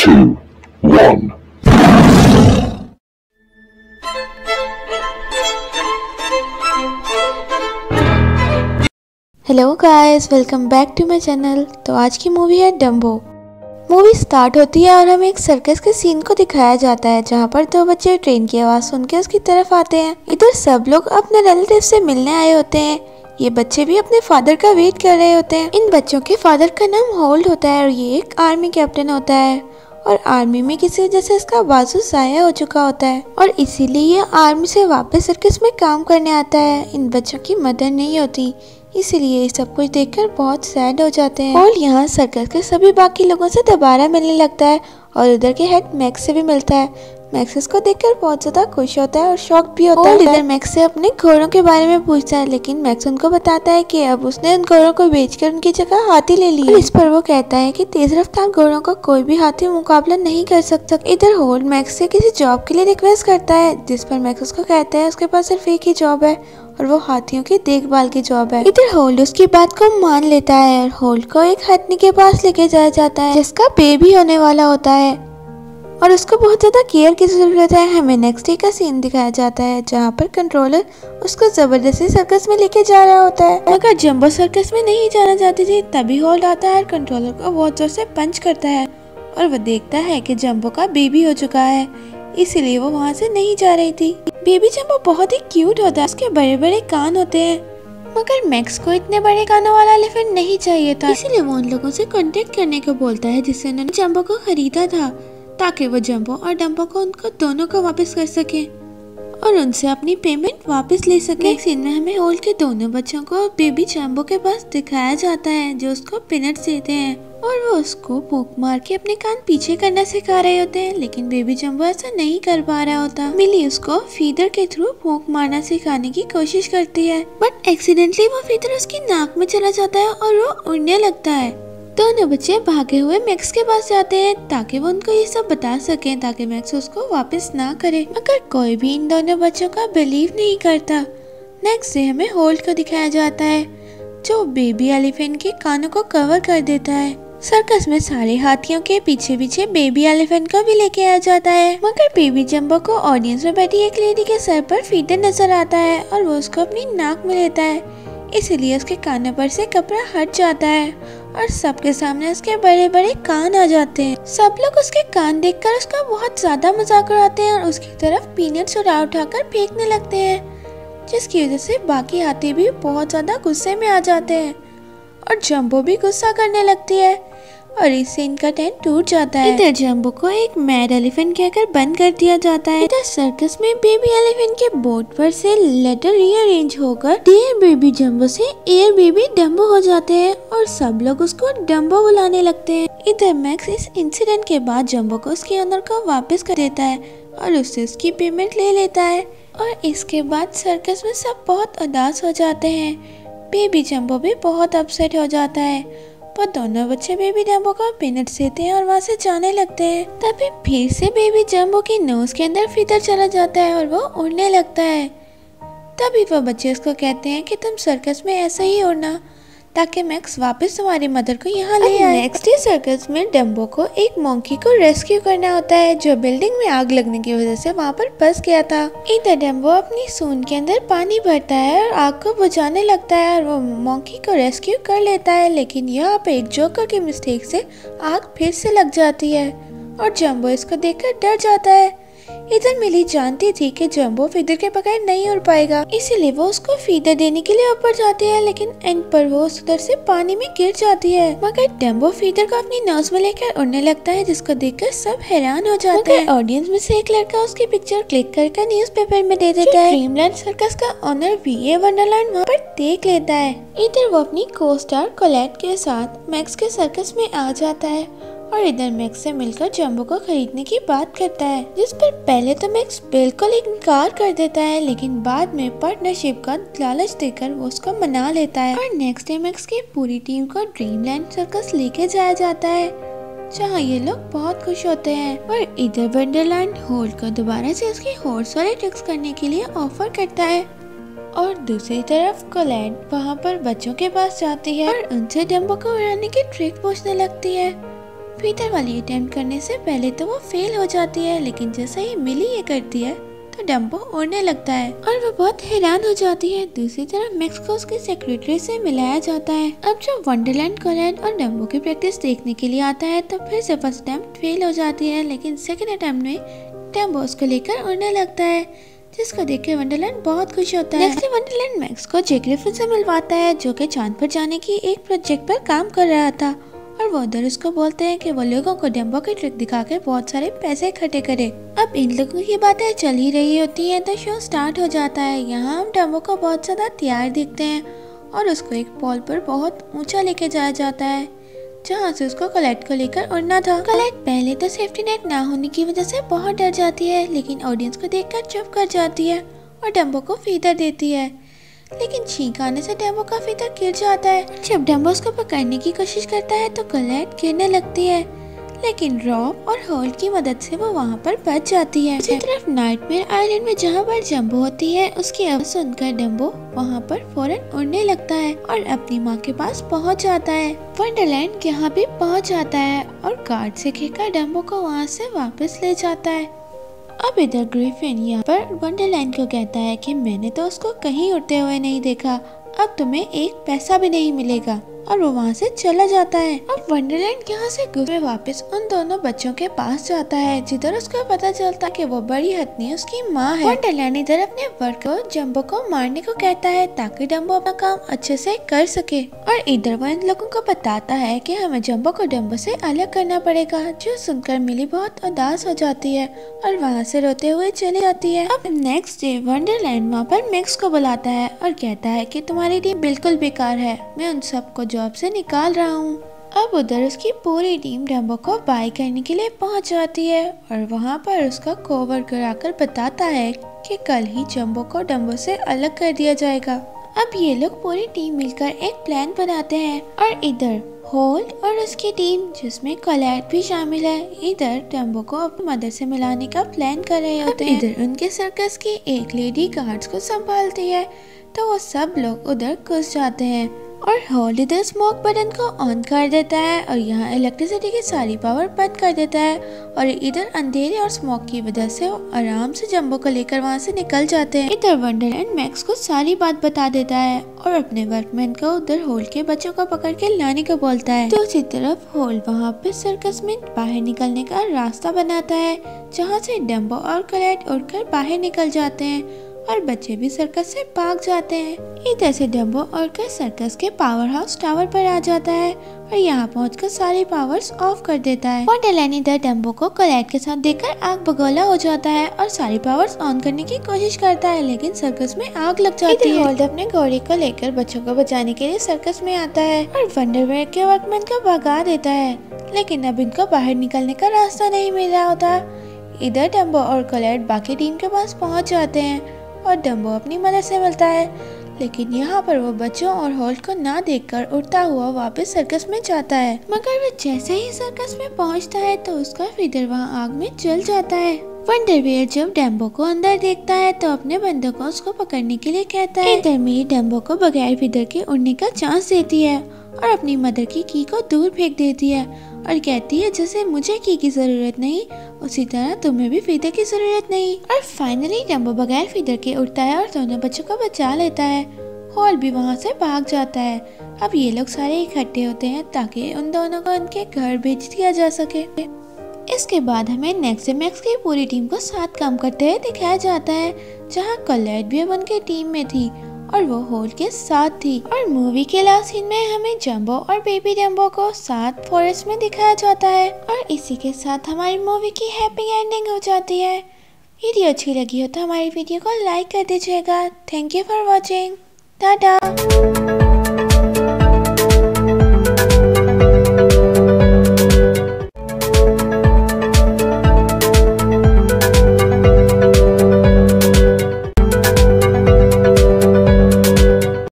2, 1. Hello guys, welcome back to my channel. तो आज की मूवी है डम्बो। मूवी स्टार्ट होती है और हमें एक सर्कस के सीन को दिखाया जाता है जहाँ पर दो बच्चे ट्रेन की आवाज़ सुन के उसकी तरफ आते हैं। इधर सब लोग अपने रिलेटिव से मिलने आए होते हैं। ये बच्चे भी अपने फादर का वेट कर रहे होते हैं। इन बच्चों के फादर का नाम होल्ड होता है और ये एक आर्मी कैप्टन होता है और आर्मी में किसी वजह से इसका बाजू ज़ाया हो चुका होता है और इसीलिए ये आर्मी से वापस सर्कस में काम करने आता है। इन बच्चों की मदर नहीं होती, इसीलिए ये सब कुछ देखकर बहुत सैड हो जाते हैं। और यहाँ सर्कस के सभी बाकी लोगों से दोबारा मिलने लगता है और उधर के हेड मैक्स से भी मिलता है। मैक्स इसको देखकर बहुत ज्यादा खुश होता है और शॉक भी होता है। इधर मैक्स से अपने घोड़ों के बारे में पूछता है, लेकिन मैक्स उनको बताता है कि अब उसने उन घोड़ों को बेचकर उनकी जगह हाथी ले ली। इस पर वो कहता है कि तेज रफ्तार घोड़ों का कोई भी हाथी मुकाबला नहीं कर सकता। इधर होल्ड मैक्स से किसी जॉब के लिए रिक्वेस्ट करता है, जिस पर मैक्स उसको कहता है उसके पास सिर्फ एक ही जॉब है और वो हाथियों की देखभाल की जॉब है। इधर होल्ड उसकी बात को मान लेता है और होल्ड को एक हथनी के पास लेके जाया जाता है जिसका बेबी होने वाला होता है और उसको बहुत ज्यादा केयर की जरूरत है। हमें नेक्स्ट डे का सीन दिखाया जाता है जहाँ पर कंट्रोलर उसको जबरदस्ती सर्कस में लेके जा रहा होता है। अगर जंबो सर्कस में नहीं जाना चाहती थी तभी होल्ड आता है और कंट्रोलर को बहुत जोर से पंच करता है और वो देखता है कि जंबो का बेबी हो चुका है, इसीलिए वो वहाँ से नहीं जा रही थी। बेबी जंबो बहुत ही क्यूट होता है, उसके बड़े बड़े कान होते हैं, मगर मैक्स को इतने बड़े कानों वाला एलिफेंट नहीं चाहिए था, इसीलिए वो उन लोगों से कांटेक्ट करने को बोलता है जिससे उन्होंने जंबो को खरीदा था ताकि वो जंबो और डम्बो को उनको दोनों को वापस कर सके और उनसे अपनी पेमेंट वापस ले सके। एक सीन में हमें होल्ड के दोनों बच्चों को बेबी जंबो के पास दिखाया जाता है जो उसको पीनट्स देते हैं और वो उसको फूंक मार के अपने कान पीछे करना सिखा रहे होते हैं, लेकिन बेबी जंबो ऐसा नहीं कर पा रहा होता। मिली उसको फीदर के थ्रू फूंक मारना सिखाने की कोशिश करती है, बट एक्सीडेंटली वो फीदर उसकी नाक में चला जाता है और वो उड़ने लगता है। दोनों बच्चे भागे हुए मैक्स के पास जाते हैं ताकि वो उनको ये सब बता सकें ताकि मैक्स उसको वापस ना करे, मगर कोई भी इन दोनों बच्चों का बिलीव नहीं करता। नेक्स्ट डे हमें होल्ड को दिखाया जाता है जो बेबी एलिफेंट के कानों को कवर कर देता है। सर्कस में सारे हाथियों के पीछे पीछे बेबी एलिफेंट को भी लेके आया जाता है, मगर बेबी जंबो को ऑडियंस में बैठी एक लेडी के सर पर फीडर नजर आता है और वो उसको अपनी नाक में लेता है, इसीलिए उसके कानों पर से कपड़ा हट जाता है और सबके सामने उसके बड़े बड़े कान आ जाते हैं। सब लोग उसके कान देखकर उसका बहुत ज्यादा मजाक उड़ाते हैं और उसकी तरफ पीनट्स उठाकर फेंकने लगते हैं, जिसकी वजह से बाकी हाथी भी बहुत ज्यादा गुस्से में आ जाते हैं और जंबो भी गुस्सा करने लगती है और इससे इनका टेंट टूट जाता है। इधर जंबो को एक मैड एलिफेंट कहकर बंद कर दिया जाता है। इधर सर्कस में बेबी एलिफेंट के बोर्ड पर से लेटर रीअरेंज होकर डियर बेबी जंबो से एयर बेबी डम्बो हो जाते हैं और सब लोग उसको डम्बो बुलाने लगते हैं। इधर मैक्स इस इंसिडेंट के बाद जंबो को उसके ओनर को वापस कर देता है और उससे उसकी पेमेंट ले लेता है और इसके बाद सर्कस में सब बहुत उदास हो जाते हैं। बेबी जंबो भी बहुत अपसेट हो जाता है, पर दोनों बच्चे बेबी जंबो को पीनट्स देते हैं और वहाँ से जाने लगते हैं। तभी फिर से बेबी जंबो की नोज के अंदर फीदर चला जाता है और वो उड़ने लगता है। तभी वो बच्चे उसको कहते हैं कि तुम सर्कस में ऐसा ही उड़ना ताकि मैक्स वापस तुम्हारी मदर को यहाँ ले आए। नेक्स्ट डे सर्कस में डम्बो को एक मंकी को रेस्क्यू करना होता है जो बिल्डिंग में आग लगने की वजह से वहाँ पर फंस गया था। इधर डम्बो अपनी सूंड के अंदर पानी भरता है और आग को बुझाने लगता है और वो मंकी को रेस्क्यू कर लेता है, लेकिन यहाँ पे एक जोकर की मिस्टेक से आग फिर से लग जाती है और जंबो इसको देखकर डर जाता है। इधर मिली जानती थी कि जंबो फीदर के बगैर नहीं उड़ पाएगा, इसीलिए वो उसको फीदर देने के लिए ऊपर जाती है, लेकिन एंड पर वो उधर से पानी में गिर जाती है। मगर डम्बो फीदर को अपनी नोज में लेकर उड़ने लगता है जिसको देखकर सब हैरान हो जाते हैं। ऑडियंस में से एक लड़का उसकी पिक्चर क्लिक करके न्यूज़पेपर में दे देता है। ड्रीमलैंड सर्कस का ओनर वीए वंडरलैंड वहाँ पर देख लेता है। इधर वो अपनी को स्टार कोलेट के साथ मैक्स के सर्कस में आ जाता है और इधर मैक्स से मिलकर जंबो को खरीदने की बात करता है, जिस पर पहले तो मैक्स बिल्कुल इनकार कर देता है, लेकिन बाद में पार्टनरशिप का लालच देकर वो उसको मना लेता है और नेक्स्ट डे मैक्स की पूरी टीम को ड्रीमलैंड सर्कस लेके जाया जाता है जहाँ ये लोग बहुत खुश होते हैं। और इधर वंडरलैंड होल्ड को दोबारा से उसकी हॉर्स वाले ट्रिक्स करने के लिए ऑफर करता है और दूसरी तरफ कोलैंड वहाँ पर बच्चों के पास जाती है और उनसे डम्बो को उड़ाने की ट्रिक पूछने लगती है। फीदर वाली अटेम्प्ट करने से पहले तो वो फेल हो जाती है, लेकिन जैसे ही मिली ये करती है तो डम्बो उड़ने लगता है और वो बहुत हैरान हो जाती है। दूसरी तरफ मैक्स को उसकी सेक्रेटरी से मिलाया जाता है। अब जब वंडरलैंड कोलैड और डम्बो की प्रैक्टिस देखने के लिए आता है तो फिर से फर्स्ट अटेम्प्ट फेल हो जाती है, लेकिन सेकंड अटेम्प्ट में डम्बो उसको लेकर उड़ने लगता है, जिसको देख के वंडरलैंड बहुत खुश होता है। नेक्स्ट वंडरलैंड मैक्स को जैक ग्रिफिन से मिलवाता है, जो कि चांद पर जाने की एक प्रोजेक्ट पर काम कर रहा था, और वो उधर उसको बोलते हैं कि वो लोगों को डम्बो की ट्रिक दिखा के बहुत सारे पैसे इकट्ठे करे। अब इन लोगों की बातें चल ही रही होती हैं तो शो स्टार्ट हो जाता है। यहाँ हम डम्बो को बहुत ज्यादा तैयार दिखते हैं और उसको एक पॉल पर बहुत ऊंचा लेके जाया जाता है, जहाँ से उसको कोलैड को लेकर उड़ना था। कोलैड पहले तो सेफ्टी नेट ना होने की वजह से बहुत डर जाती है, लेकिन ऑडियंस को देखकर चुप कर जाती है और डम्बो को फीदर देती है, लेकिन छींक आने से डम्बो का फीदर गिर जाता है। जब डम्बो उसको पकड़ने की कोशिश करता है तो कोलैड गिरने लगती है, लेकिन रॉब और होल्ड की मदद से वो वहाँ पर बच जाती है। दूसरी तरफ नाइटमेयर आइलैंड में जहाँ पर जंबो होती है, उसकी आवाज़ सुनकर डम्बो वहाँ पर फौरन उड़ने लगता है और अपनी माँ के पास पहुँच जाता है। वंडरलैंड यहाँ भी पहुँच जाता है और गार्ड से घिरकर डम्बो को वहाँ से वापस ले जाता है। अब इधर ग्रिफिन यहाँ पर वंडरलैंड को कहता है कि मैंने तो उसको कहीं उड़ते हुए नहीं देखा, अब तुम्हें एक पैसा भी नहीं मिलेगा, और वो वहाँ से चला जाता है। अब वंडरलैंड यहाँ से गुस्से वापस उन दोनों बच्चों के पास जाता है, जिधर उसको पता चलता है कि वो बड़ी हथनी उसकी माँ है। वंडरलैंड इधर अपने वर्क को जंबो को मारने को कहता है ताकि डम्बो अपना काम अच्छे से कर सके, और इधर वो इन लोगों को बताता है कि हमें जंबो को डम्बो से अलग करना पड़ेगा, जो सुनकर मिली बहुत उदास हो जाती है और वहाँ से रोते हुए चली जाती है। अब नेक्स्ट डे वंडरलैंड वहाँ पर मैक्स को बुलाता है और कहता है कि तुम्हारी टीम बिल्कुल बेकार है, मैं उन सबको जॉब से निकाल रहा हूँ। अब उधर उसकी पूरी टीम डम्बो को बाय करने के लिए पहुंच जाती है और वहाँ पर उसका कोवर्कर आकर बताता है कि कल ही जंबो को डम्बो से अलग कर दिया जाएगा। अब ये लोग पूरी टीम मिलकर एक प्लान बनाते हैं और इधर होल्ड और उसकी टीम, जिसमें कोलैड भी शामिल है, इधर डम्बो को अपनी मदर से मिलाने का प्लान कर रहे होते हैं। इधर उनके सर्कस की एक लेडी गार्ड्स को संभालती है, तो वो सब लोग उधर घुस जाते हैं और होल्ड इधर स्मोक बटन को ऑन कर देता है और यहाँ इलेक्ट्रिसिटी की सारी पावर बंद कर देता है, और इधर अंधेरे और स्मोक की वजह से वो आराम से जंबो को लेकर वहाँ से निकल जाते हैं। इधर वंडरलैंड मैक्स को सारी बात बता देता है और अपने वर्कमैन को उधर होल्ड के बच्चों को पकड़ के लाने को बोलता है। दूसरी तरफ होल्ड वहाँ पे सर्कस में बाहर निकलने का रास्ता बनाता है, जहाँ से डम्बो और कोलैड उड़कर बाहर निकल जाते हैं और बच्चे भी सर्कस से भाग जाते हैं। इधर से डम्बो उड़कर सर्कस के पावर हाउस टावर पर आ जाता है और यहाँ पहुंचकर सारी पावर्स ऑफ कर देता है। वंडरलैंड इधर डम्बो को कोलैड के साथ देखकर आग बगोला हो जाता है और सारी पावर्स ऑन करने की कोशिश करता है, लेकिन सर्कस में आग लग जाती है। होल्ड अपने घोड़े को लेकर बच्चों को बचाने के लिए सर्कस में आता है और वंडरवेयर के वर्कमैन को भगा देता है, लेकिन अब इनको बाहर निकलने का रास्ता नहीं मिल रहा होता। इधर डम्बो और कोलैड बाकी टीम के पास पहुँच जाते हैं और डम्बो अपनी मदद से मिलता है, लेकिन यहाँ पर वो बच्चों और होल्ड को ना देखकर उड़ता हुआ वापस सर्कस में जाता है। मगर वो जैसे ही सर्कस में पहुँचता है तो उसका फीदर वहाँ आग में जल जाता है। वंडरवेयर जब डम्बो को अंदर देखता है तो अपने बंदों को उसको पकड़ने के लिए कहता है। इधर मेरी डम्बो को बगैर फीदर के उड़ने का चांस देती है और अपनी मदर की की को दूर फेंक देती है और कहती है जैसे मुझे की जरूरत नहीं, उसी तरह तुम्हें भी फीदर की जरूरत नहीं। और फाइनली डम्बो बगैर फीदर के उड़ता है और दोनों बच्चों को बचा लेता है। होल्ड भी वहाँ से भाग जाता है। अब ये लोग सारे इकट्ठे होते हैं ताकि उन दोनों को उनके घर भेज दिया जा सके। इसके बाद हमें नेक्स्ट मैक्स की पूरी टीम को साथ काम करते हुए दिखाया जाता है, जहाँ कोलैड भी अब उनके टीम में थी और वो होल्ड के साथ थी। और मूवी के लास्ट सीन में हमें जंबो और बेबी डम्बो को साथ फॉरेस्ट में दिखाया जाता है और इसी के साथ हमारी मूवी की हैप्पी एंडिंग हो जाती है। वीडियो अच्छी लगी हो तो हमारी वीडियो को लाइक कर दीजिएगा। Thank you for watching. Tata.